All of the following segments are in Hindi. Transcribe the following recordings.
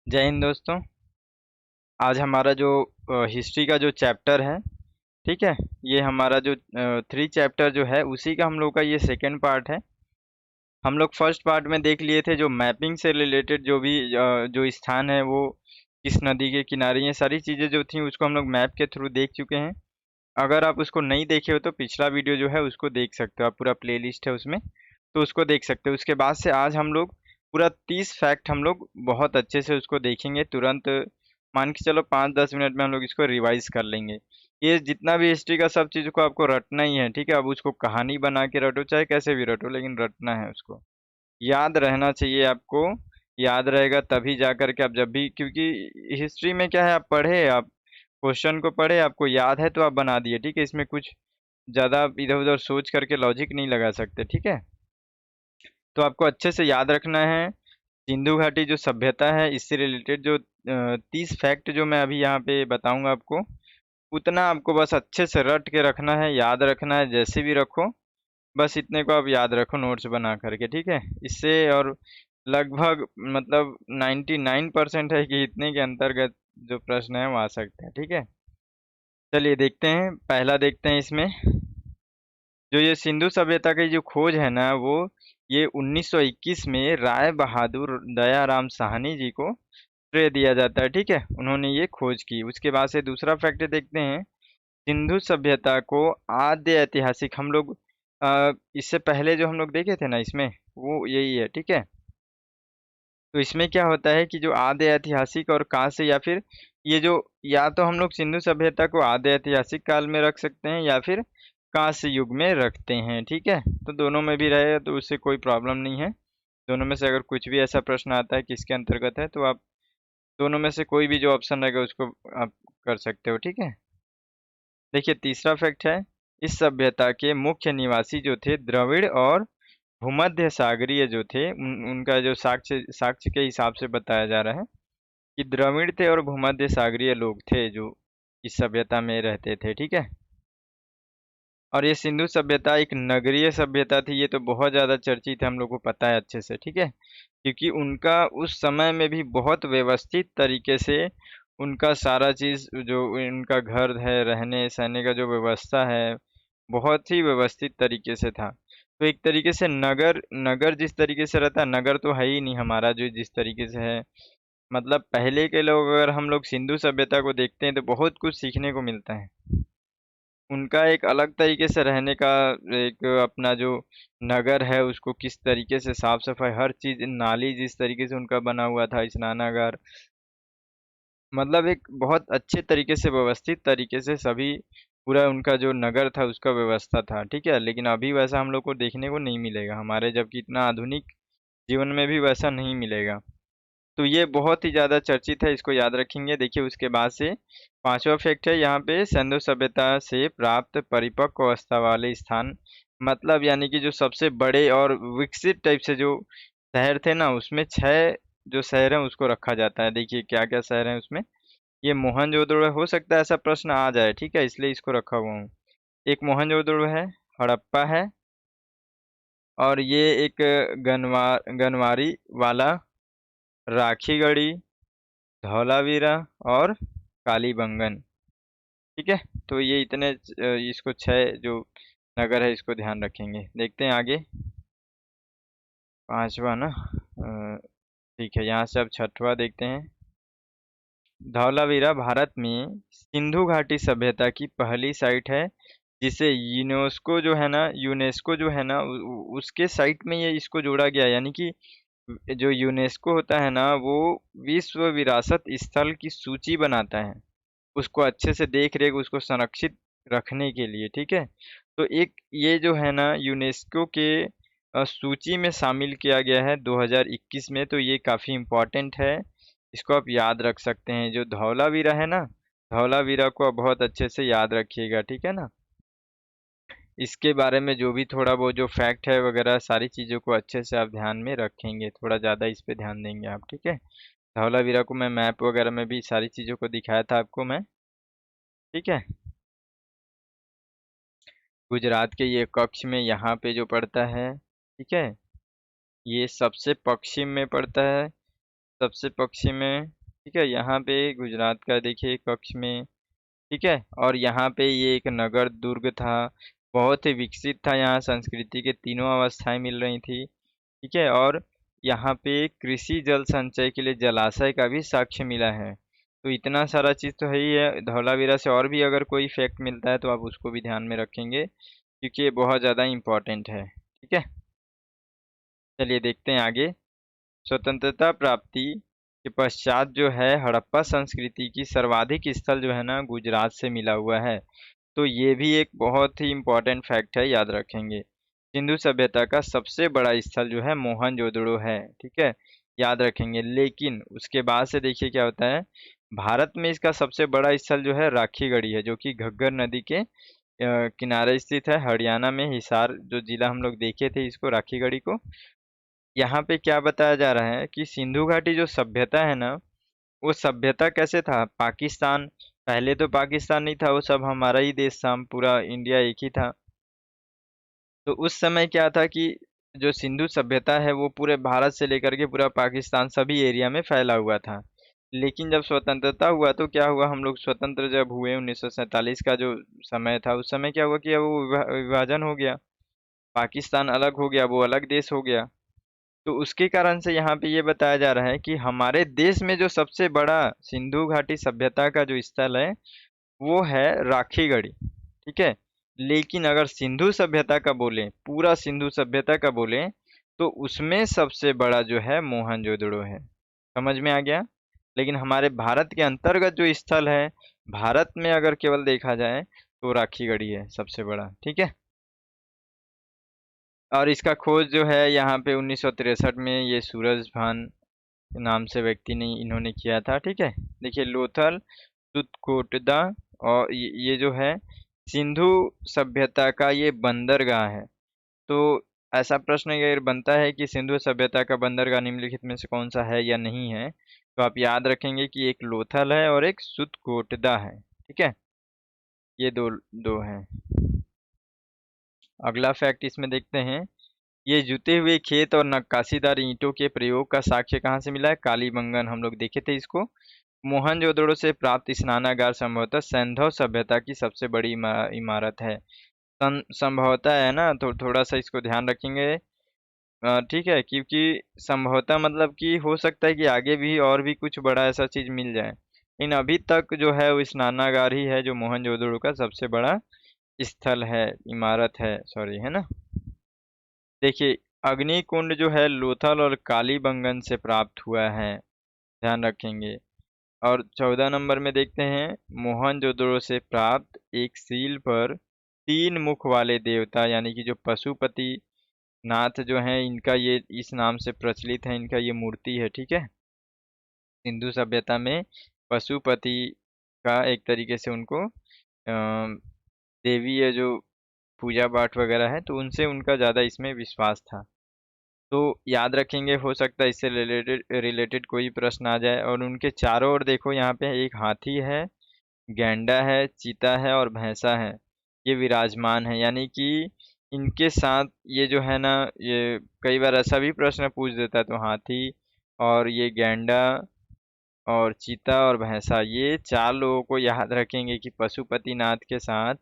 जय हिंद दोस्तों। आज हमारा जो हिस्ट्री का जो चैप्टर है, ठीक है, ये हमारा जो 3 चैप्टर जो है उसी का हम लोग का ये सेकंड पार्ट है। हम लोग फर्स्ट पार्ट में देख लिए थे जो मैपिंग से रिलेटेड जो भी जो स्थान है वो किस नदी के किनारे, ये सारी चीज़ें जो थी उसको हम लोग मैप के थ्रू देख चुके हैं। अगर आप उसको नहीं देखे हो तो पिछला वीडियो जो है उसको देख सकते हो, आप पूरा प्लेलिस्ट है उसमें, तो उसको देख सकते हो। उसके बाद से आज हम लोग पूरा 30 फैक्ट हम लोग बहुत अच्छे से उसको देखेंगे तुरंत। मान के चलो 5-10 मिनट में हम लोग इसको रिवाइज कर लेंगे। ये जितना भी हिस्ट्री का सब चीज़ को आपको रटना ही है, ठीक है। अब उसको कहानी बना के रटो चाहे कैसे भी रटो, लेकिन रटना है उसको, याद रहना चाहिए आपको। याद रहेगा तभी जा कर के आप जब भी, क्योंकि हिस्ट्री में क्या है, आप पढ़े, आप क्वेश्चन को पढ़े, आपको याद है तो आप बना दिए, ठीक है। इसमें कुछ ज़्यादा इधर उधर सोच करके लॉजिक नहीं लगा सकते, ठीक है। तो आपको अच्छे से याद रखना है सिंधु घाटी जो सभ्यता है, इससे रिलेटेड जो 30 फैक्ट जो मैं अभी यहाँ पे बताऊंगा आपको, उतना आपको बस अच्छे से रट के रखना है, याद रखना है, जैसे भी रखो बस इतने को आप याद रखो नोट्स बना करके, ठीक है। इससे और लगभग मतलब 99% है कि इतने के अंतर्गत जो प्रश्न है वो आ सकते हैं, ठीक है। चलिए देखते हैं, पहला देखते हैं इसमें। जो ये सिंधु सभ्यता की जो खोज है ना, वो ये 1921 में राय बहादुर दयाराम साहनी जी को श्रेय दिया जाता है, ठीक है। उन्होंने ये खोज की। उसके बाद से दूसरा फैक्ट देखते हैं। सिंधु सभ्यता को आद्य ऐतिहासिक, हम लोग इससे पहले जो हम लोग देखे थे ना इसमें, वो यही है, ठीक है। तो इसमें क्या होता है कि जो आद्य ऐतिहासिक और कांस्य, या फिर ये जो, या तो हम लोग सिंधु सभ्यता को आद्य ऐतिहासिक काल में रख सकते हैं या फिर कांस्य युग में रखते हैं, ठीक है। तो दोनों में भी रहेगा तो उससे कोई प्रॉब्लम नहीं है। दोनों में से अगर कुछ भी ऐसा प्रश्न आता है किसके अंतर्गत है, तो आप दोनों में से कोई भी जो ऑप्शन रहेगा उसको आप कर सकते हो, ठीक है। देखिए तीसरा फैक्ट है, इस सभ्यता के मुख्य निवासी जो थे द्रविड़ और भूमध्य सागरीय जो थे, उनका जो साक्ष्य साक्ष्य के हिसाब से बताया जा रहा है कि द्रविड़ थे और भूमध्य सागरीय लोग थे जो इस सभ्यता में रहते थे, ठीक है। और ये सिंधु सभ्यता एक नगरीय सभ्यता थी, ये तो बहुत ज़्यादा चर्चित है, हम लोग को पता है अच्छे से, ठीक है। क्योंकि उनका उस समय में भी बहुत व्यवस्थित तरीके से उनका सारा चीज़, जो उनका घर है, रहने सहने का जो व्यवस्था है, बहुत ही व्यवस्थित तरीके से था। तो एक तरीके से नगर नगर जिस तरीके से रहता है, नगर तो है ही नहीं हमारा जो जिस तरीके से है, मतलब पहले के लोग, अगर हम लोग सिंधु सभ्यता को देखते हैं तो बहुत कुछ सीखने को मिलता है। उनका एक अलग तरीके से रहने का, एक अपना जो नगर है उसको किस तरीके से साफ सफाई, हर चीज, नाली जिस तरीके से उनका बना हुआ था, स्नानागार, मतलब एक बहुत अच्छे तरीके से व्यवस्थित तरीके से सभी, पूरा उनका जो नगर था उसका व्यवस्था था, ठीक है। लेकिन अभी वैसा हम लोग को देखने को नहीं मिलेगा हमारे, जबकि इतना आधुनिक जीवन में भी वैसा नहीं मिलेगा। तो ये बहुत ही ज़्यादा चर्चित है, इसको याद रखेंगे। देखिए उसके बाद से पांचवा फैक्ट है यहाँ पे, सिंधु सभ्यता से प्राप्त परिपक्व अवस्था वाले स्थान, मतलब यानी कि जो सबसे बड़े और विकसित टाइप से जो शहर थे ना, उसमें 6 जो शहर हैं उसको रखा जाता है। देखिए क्या क्या शहर हैं उसमें। ये मोहनजोदड़ो है, हो सकता है ऐसा प्रश्न आ जाए, ठीक है, इसलिए इसको रखा हुआ हूँ। एक मोहनजोदड़ो है, हड़प्पा है, और ये एक गनवारी वाला, राखीगढ़ी, धौलावीरा और कालीबंगन, ठीक है। तो ये इतने इसको 6 जो नगर है इसको ध्यान रखेंगे। देखते हैं आगे, पांचवा ना, ठीक है, यहाँ से अब छठवा देखते हैं। धौलावीरा भारत में सिंधु घाटी सभ्यता की पहली साइट है जिसे यूनेस्को जो है ना, यूनेस्को जो है ना उसके साइट में ये इसको जोड़ा गया है। यानी कि जो यूनेस्को होता है ना, वो विश्व विरासत स्थल की सूची बनाता है, उसको अच्छे से देख रेख, उसको संरक्षित रखने के लिए, ठीक है। तो एक ये जो है ना यूनेस्को के सूची में शामिल किया गया है 2021 में, तो ये काफ़ी इम्पोर्टेंट है, इसको आप याद रख सकते हैं। जो धौलावीरा है ना, धौलावीरा को आप बहुत अच्छे से याद रखिएगा, ठीक है ना। इसके बारे में जो भी थोड़ा बहुत जो फैक्ट है वगैरह, सारी चीज़ों को अच्छे से आप ध्यान में रखेंगे, थोड़ा ज़्यादा इस पे ध्यान देंगे आप, ठीक है। धौलावीरा को मैं मैप वगैरह में भी सारी चीज़ों को दिखाया था आपको मैं। ठीक है। गुजरात के ये कच्छ में यहाँ पे जो पड़ता है, ठीक है, ये सबसे पश्चिम में पड़ता है, सबसे पश्चिम में। ठीक है, यहाँ पे गुजरात का देखिए कच्छ में। ठीक है, और यहाँ पे ये एक नगर दुर्ग था, बहुत ही विकसित था, यहाँ संस्कृति के तीनों अवस्थाएं मिल रही थी। ठीक है, और यहाँ पे कृषि जल संचय के लिए जलाशय का भी साक्ष्य मिला है। तो इतना सारा चीज़ तो है ही है। धौलावीरा से और भी अगर कोई फैक्ट मिलता है तो आप उसको भी ध्यान में रखेंगे, क्योंकि ये बहुत ज़्यादा इम्पोर्टेंट है। ठीक है, चलिए देखते हैं आगे। स्वतंत्रता प्राप्ति के पश्चात जो है हड़प्पा संस्कृति की सर्वाधिक स्थल जो है ना गुजरात से मिला हुआ है। तो ये भी एक बहुत ही इम्पोर्टेंट फैक्ट है, याद रखेंगे। सिंधु सभ्यता का सबसे बड़ा स्थल जो है मोहनजोदड़ो है। ठीक है, याद रखेंगे। लेकिन उसके बाद से देखिए क्या होता है, भारत में इसका सबसे बड़ा स्थल जो है राखीगढ़ी है, जो कि घग्गर नदी के किनारे स्थित है, हरियाणा में। हिसार जो जिला हम लोग देखे थे इसको, राखीगढ़ी को। यहाँ पे क्या बताया जा रहा है कि सिंधु घाटी जो सभ्यता है ना, वो सभ्यता कैसे था, पाकिस्तान, पहले तो पाकिस्तान नहीं था, वो सब हमारा ही देश था, पूरा इंडिया एक ही था। तो उस समय क्या था कि जो सिंधु सभ्यता है वो पूरे भारत से लेकर के पूरा पाकिस्तान सभी एरिया में फैला हुआ था। लेकिन जब स्वतंत्रता हुआ तो क्या हुआ, हम लोग स्वतंत्र जब हुए 1947 का जो समय था, उस समय क्या हुआ कि अब वो विभाजन हो गया, पाकिस्तान अलग हो गया, वो अलग देश हो गया। तो उसके कारण से यहाँ पे ये बताया जा रहा है कि हमारे देश में जो सबसे बड़ा सिंधु घाटी सभ्यता का जो स्थल है वो है राखीगढ़ी। ठीक है, लेकिन अगर सिंधु सभ्यता का बोलें, पूरा सिंधु सभ्यता का बोलें, तो उसमें सबसे बड़ा जो है मोहनजोदड़ो है। समझ में आ गया। लेकिन हमारे भारत के अंतर्गत जो स्थल है, भारत में अगर केवल देखा जाए तो राखीगढ़ी है सबसे बड़ा। ठीक है, और इसका खोज जो है यहाँ पे 1963 में ये सूरज भान नाम से व्यक्ति ने इन्होंने किया था। ठीक है, देखिए लोथल तुतकोटदा, और ये जो है सिंधु सभ्यता का ये बंदरगाह है। तो ऐसा प्रश्न अगर बनता है कि सिंधु सभ्यता का बंदरगाह निम्नलिखित में से कौन सा है या नहीं है, तो आप याद रखेंगे कि एक लोथल है और एक सुतकोटदा है। ठीक है, ये दो दो हैं। अगला फैक्ट इसमें देखते हैं, ये जुते हुए खेत और नक्काशीदार ईंटों के प्रयोग का साक्ष्य कहाँ से मिला है, कालीबंगन, हम लोग देखे थे इसको। मोहनजोदड़ो से प्राप्त स्नानागार संभवतः सैंधव सभ्यता की सबसे बड़ी इमारत है। संभवतः है ना, तो थोड़ा सा इसको ध्यान रखेंगे। ठीक है, क्योंकि संभवतः मतलब कि हो सकता है कि आगे भी और भी कुछ बड़ा ऐसा चीज मिल जाए, लेकिन अभी तक जो है वो स्नानागार ही है जो मोहनजोदड़ो का सबसे बड़ा स्थल है, इमारत है, सॉरी, है ना। देखिए, अग्निकुंड जो है लोथल और कालीबंगन से प्राप्त हुआ है, ध्यान रखेंगे। और 14 नंबर में देखते हैं, मोहनजोदड़ो से प्राप्त एक सील पर तीन मुख वाले देवता यानी कि जो पशुपति नाथ जो हैं, इनका ये इस नाम से प्रचलित है, इनका ये मूर्ति है। ठीक है, सिंधु सभ्यता में पशुपति का एक तरीके से उनको देवी है जो पूजा पाठ वगैरह है, तो उनसे उनका ज़्यादा इसमें विश्वास था। तो याद रखेंगे, हो सकता है इससे रिलेटेड रिलेटेड कोई प्रश्न आ जाए। और उनके चारों ओर देखो, यहाँ पे एक हाथी है, गैंडा है, चीता है और भैंसा है, ये विराजमान है। यानी कि इनके साथ ये जो है ना, ये कई बार ऐसा भी प्रश्न पूछ देता है, तो हाथी और ये गैंडा और चीता और भैंसा, ये चार लोगों को याद रखेंगे कि पशुपतिनाथ के साथ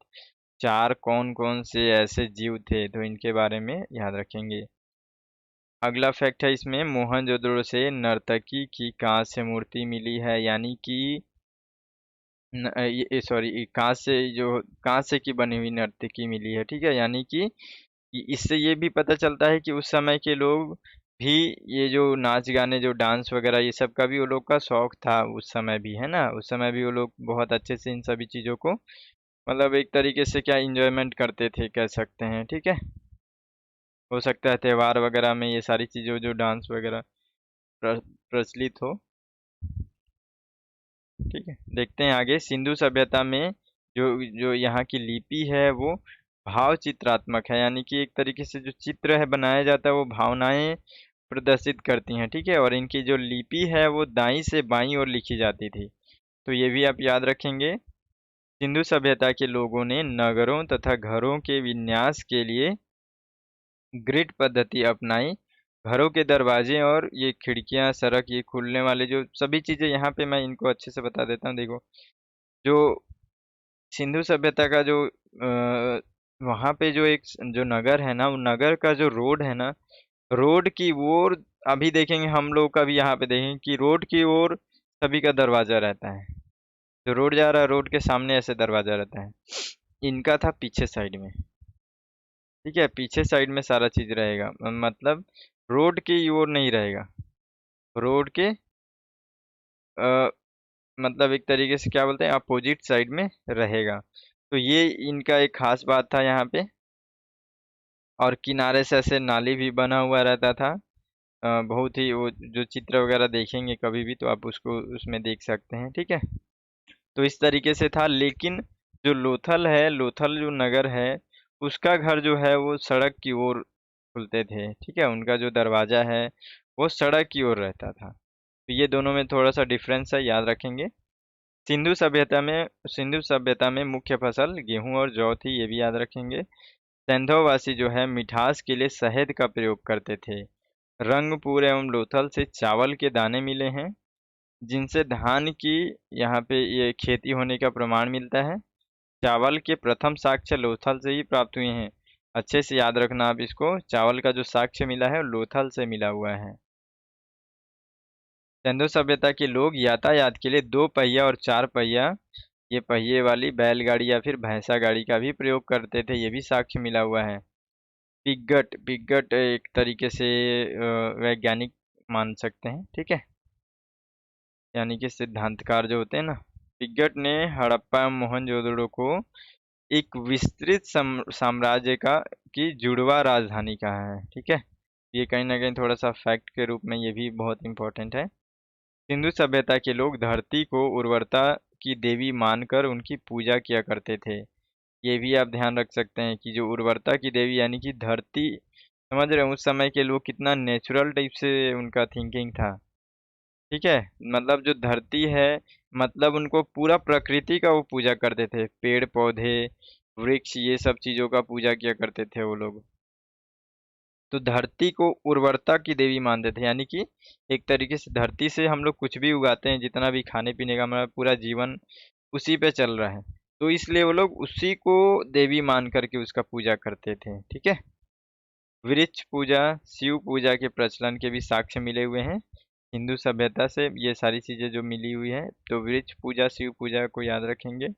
चार कौन कौन से ऐसे जीव थे, तो इनके बारे में याद रखेंगे। अगला फैक्ट है इसमें, मोहनजोदड़ो से नर्तकी की कांस्य मूर्ति मिली है, यानी कि ये सॉरी, कांस्य की बनी हुई नर्तकी मिली है। ठीक है, यानी कि इससे ये भी पता चलता है कि उस समय के लोग भी ये जो नाच गाने, जो डांस वगैरह, ये सब का भी वो लोग का शौक था उस समय भी, है ना। उस समय भी वो लोग बहुत अच्छे से इन सभी चीज़ों को, मतलब एक तरीके से क्या इंजॉयमेंट करते थे, कह सकते हैं। ठीक है, हो सकता है त्योहार वगैरह में ये सारी चीज़ों, जो डांस वगैरह प्रचलित हो। ठीक है, देखते हैं आगे। सिंधु सभ्यता में जो जो यहाँ की लिपि है वो भाव चित्रात्मक है, यानी कि एक तरीके से जो चित्र है बनाया जाता है वो भावनाएं प्रदर्शित करती हैं। ठीक है, और इनकी जो लिपि है वो दाईं से बाईं ओर लिखी जाती थी। तो ये भी आप याद रखेंगे। सिंधु सभ्यता के लोगों ने नगरों तथा घरों के विन्यास के लिए ग्रिड पद्धति अपनाई। घरों के दरवाजे और ये खिड़कियां, सड़क, ये खुलने वाले जो सभी चीजें, यहाँ पे मैं इनको अच्छे से बता देता हूँ। देखो, जो सिंधु सभ्यता का जो वहाँ पे जो एक जो नगर है ना, वो नगर का जो रोड है ना, रोड की ओर अभी देखेंगे हम लोग का भी, यहाँ पे देखेंगे कि रोड की ओर सभी का दरवाजा रहता है। जो रोड जा रहा है, रोड के सामने ऐसे दरवाजा रहता है। इनका था पीछे साइड में। ठीक है, पीछे साइड में सारा चीज रहेगा, मतलब रोड की ओर नहीं रहेगा। रोड के मतलब एक तरीके से क्या बोलते हैं, अपोजिट साइड में रहेगा। तो ये इनका एक खास बात था यहाँ पे। और किनारे से ऐसे नाली भी बना हुआ रहता था। बहुत ही, वो जो चित्र वगैरह देखेंगे कभी भी तो आप उसको उसमें देख सकते हैं। ठीक है, तो इस तरीके से था। लेकिन जो लोथल है, लोथल जो नगर है, उसका घर जो है वो सड़क की ओर खुलते थे। ठीक है, उनका जो दरवाजा है वो सड़क की ओर रहता था। तो ये दोनों में थोड़ा सा डिफरेंस है, याद रखेंगे। सिंधु सभ्यता में मुख्य फसल गेहूं और जौ थी, ये भी याद रखेंगे। सैंधववासी जो है मिठास के लिए शहद का प्रयोग करते थे। रंगपुर एवं लोथल से चावल के दाने मिले हैं, जिनसे धान की यहाँ पे ये खेती होने का प्रमाण मिलता है। चावल के प्रथम साक्ष्य लोथल से ही प्राप्त हुए हैं। अच्छे से याद रखना आप इसको, चावल का जो साक्ष्य मिला है वो लोथल से मिला हुआ है। सिंधु सभ्यता के लोग यातायात के लिए दो पहिया और चार पहिया, ये पहिए वाली बैलगाड़ी या फिर भैंसा गाड़ी का भी प्रयोग करते थे, ये भी साक्ष्य मिला हुआ है। पिगट, पिगट एक तरीके से वैज्ञानिक मान सकते हैं। ठीक है, यानी कि सिद्धांतकार जो होते हैं ना। पिगट ने हड़प्पा एवं मोहनजोदड़ो को एक विस्तृत साम्राज्य का की जुड़वा राजधानी कहा है। ठीक है, ये कहीं ना कहीं थोड़ा सा फैक्ट के रूप में ये भी बहुत इंपॉर्टेंट है। सिंधु सभ्यता के लोग धरती को उर्वरता की देवी मानकर उनकी पूजा किया करते थे। ये भी आप ध्यान रख सकते हैं कि जो उर्वरता की देवी यानी कि धरती, समझ रहे हैं उस समय के लोग कितना नेचुरल टाइप से उनका थिंकिंग था। ठीक है, मतलब जो धरती है, मतलब उनको पूरा प्रकृति का वो पूजा करते थे, पेड़ पौधे, वृक्ष, ये सब चीजों का पूजा किया करते थे वो लोग। तो धरती को उर्वरता की देवी मानते थे, यानी कि एक तरीके से धरती से हम लोग कुछ भी उगाते हैं, जितना भी खाने पीने का हमारा पूरा जीवन उसी पे चल रहा है। तो इसलिए वो लोग उसी को देवी मान करके उसका पूजा करते थे। ठीक है, वृक्ष पूजा, शिव पूजा के प्रचलन के भी साक्ष्य मिले हुए हैं हिंदू सभ्यता से। ये सारी चीजें जो मिली हुई है, तो वृक्ष पूजा, शिव पूजा को याद रखेंगे।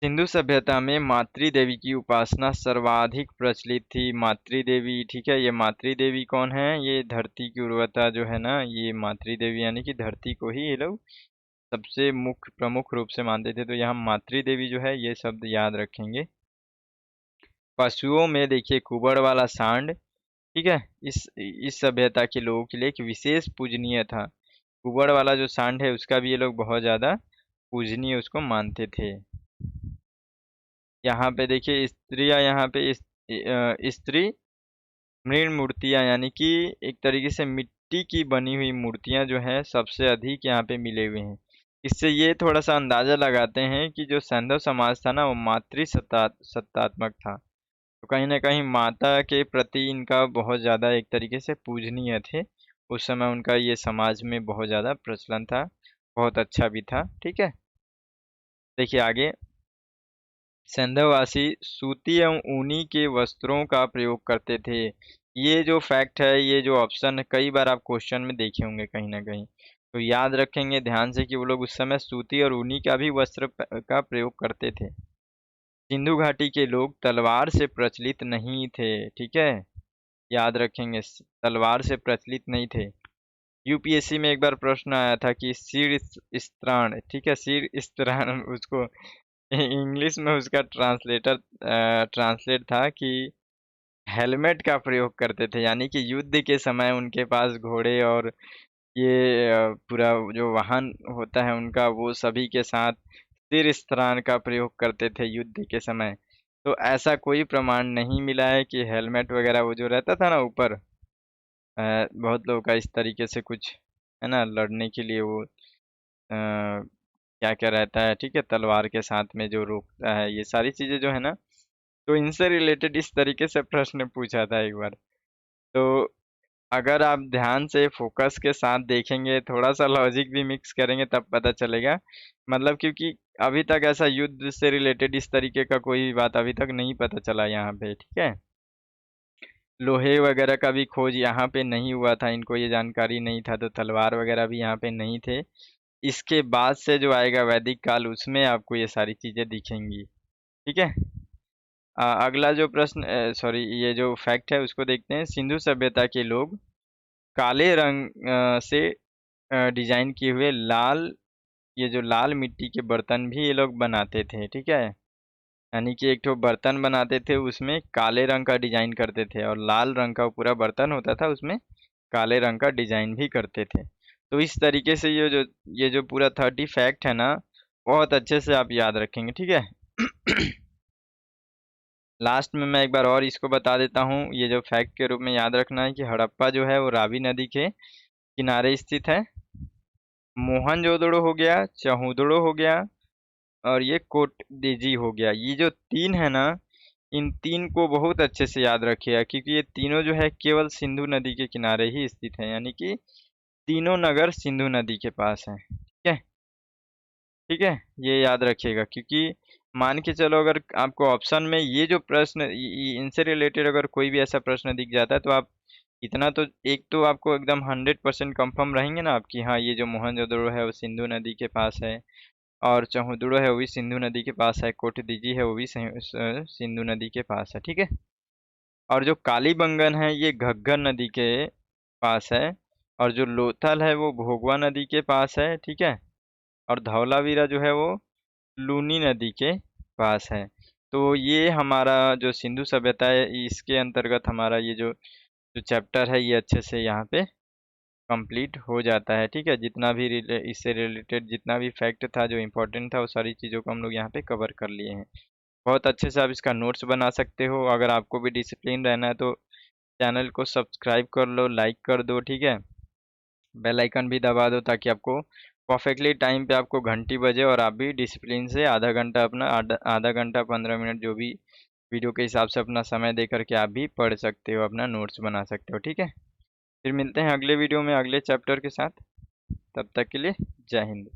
सिंधु सभ्यता में मातृ देवी की उपासना सर्वाधिक प्रचलित थी। मातृ देवी, ठीक है, ये मातृ देवी कौन है, ये धरती की उर्वरता जो है ना, ये मातृ देवी यानी कि धरती को ही ये लोग सबसे मुख्य प्रमुख रूप से मानते थे। तो यहाँ मातृ देवी जो है, ये शब्द याद रखेंगे। पशुओं में देखिए कुबड़ वाला सांड, ठीक है, इस सभ्यता के लोगों के लिए एक विशेष पूजनीय था। कुबड़ वाला जो सांड है उसका भी ये लोग बहुत ज्यादा पूजनीय उसको मानते थे। यहाँ पे देखिए स्त्रियां, यहाँ पे स्त्री मृण मूर्तियां, यानी कि एक तरीके से मिट्टी की बनी हुई मूर्तियां जो हैं सबसे अधिक यहाँ पे मिले हुए हैं। इससे ये थोड़ा सा अंदाजा लगाते हैं कि जो सैंधव समाज था ना, वो मातृ सत्तात्मक था। तो कहीं ना कहीं माता के प्रति इनका बहुत ज़्यादा एक तरीके से पूजनीय थे। उस समय उनका ये समाज में बहुत ज़्यादा प्रचलन था, बहुत अच्छा भी था। ठीक है, देखिए आगे। सेंधववासी सूती एवं ऊनी के वस्त्रों का प्रयोग करते थे। ये जो फैक्ट है, ये जो ऑप्शन है, कई बार आप क्वेश्चन में देखे होंगे कहीं ना कहीं। तो याद रखेंगे ध्यान से कि वो लोग उस समय सूती और ऊनी का भी वस्त्र का प्रयोग करते थे। सिंधु घाटी के लोग तलवार से प्रचलित नहीं थे। ठीक है, याद रखेंगे, तलवार से प्रचलित नहीं थे। यूपीएससी में एक बार प्रश्न आया था कि सिर स्त्राण, ठीक है, सिर स्त्राण उसको इंग्लिश में उसका ट्रांसलेट था कि हेलमेट का प्रयोग करते थे, यानी कि युद्ध के समय उनके पास घोड़े और ये पूरा जो वाहन होता है उनका, वो सभी के साथ सिर स्त्राण का प्रयोग करते थे युद्ध के समय। तो ऐसा कोई प्रमाण नहीं मिला है कि हेलमेट वगैरह वो जो रहता था ना ऊपर, बहुत लोगों का इस तरीके से कुछ है ना, लड़ने के लिए वो क्या क्या रहता है, ठीक है, तलवार के साथ में जो रोकता है, ये सारी चीजें जो है ना, तो इनसे रिलेटेड इस तरीके से प्रश्न पूछा था एक बार। तो अगर आप ध्यान से फोकस के साथ देखेंगे, थोड़ा सा लॉजिक भी मिक्स करेंगे, तब पता चलेगा। मतलब क्योंकि अभी तक ऐसा युद्ध से रिलेटेड इस तरीके का कोई भी बात अभी तक नहीं पता चला यहाँ पे, ठीक है। लोहे वगैरह का भी खोज यहाँ पे नहीं हुआ था, इनको ये जानकारी नहीं था, तो तलवार वगैरह भी यहाँ पे नहीं थे। इसके बाद से जो आएगा वैदिक काल, उसमें आपको ये सारी चीजें दिखेंगी, ठीक है। अगला जो प्रश्न, सॉरी, ये जो फैक्ट है उसको देखते हैं। सिंधु सभ्यता के लोग काले रंग से डिजाइन किए हुए लाल, ये जो लाल मिट्टी के बर्तन भी ये लोग बनाते थे, ठीक है। यानी कि एक ठो बर्तन बनाते थे, उसमें काले रंग का डिजाइन करते थे, और लाल रंग का पूरा बर्तन होता था, उसमें काले रंग का डिजाइन भी करते थे। तो इस तरीके से ये जो पूरा 30 फैक्ट है ना, बहुत अच्छे से आप याद रखेंगे, ठीक है। लास्ट में मैं एक बार और इसको बता देता हूँ, ये जो फैक्ट के रूप में याद रखना है कि हड़प्पा जो है वो रावी नदी के किनारे स्थित है। मोहनजोदड़ो हो गया, चहुदड़ो हो गया, और ये कोटदीजी हो गया। ये जो तीन है ना, इन तीन को बहुत अच्छे से याद रखिएगा, क्योंकि ये तीनों जो है केवल सिंधु नदी के किनारे ही स्थित है, यानी कि तीनों नगर सिंधु नदी के पास है, ठीक है। ठीक है, ये याद रखिएगा, क्योंकि मान के चलो अगर आपको ऑप्शन में ये जो प्रश्न इनसे रिलेटेड अगर कोई भी ऐसा प्रश्न दिख जाता है, तो आप इतना तो, एक तो आपको एकदम 100% कंफर्म रहेंगे ना आपकी, हाँ ये जो मोहनजोदड़ो है वो सिंधु नदी के पास है, और चहुदुड़ो है वो भी सिंधु नदी के पास है, कोटदीजी है वो भी सिंधु नदी के पास है, ठीक है। और जो कालीबंगन है ये घग्गर नदी के पास है, और जो लोथल है वो भोगवा नदी के पास है, ठीक है। और धौलावीरा जो है वो लूनी नदी के पास है। तो ये हमारा जो सिंधु सभ्यता है, इसके अंतर्गत हमारा ये जो जो चैप्टर है ये अच्छे से यहाँ पे कंप्लीट हो जाता है, ठीक है। जितना भी इससे रिलेटेड जितना भी फैक्ट था जो इम्पोर्टेंट था, वो सारी चीज़ों को हम लोग यहाँ पे कवर कर लिए हैं। बहुत अच्छे से आप इसका नोट्स बना सकते हो। अगर आपको भी डिसिप्लिन रहना है तो चैनल को सब्सक्राइब कर लो, लाइक कर दो, ठीक है। बेल आइकन भी दबा दो, ताकि आपको परफेक्टली टाइम पे आपको घंटी बजे, और आप भी डिसिप्लिन से आधा घंटा अपना आधा घंटा 15 मिनट जो भी वीडियो के हिसाब से अपना समय दे करके आप भी पढ़ सकते हो, अपना नोट्स बना सकते हो, ठीक है। फिर मिलते हैं अगले वीडियो में अगले चैप्टर के साथ। तब तक के लिए जय हिंद।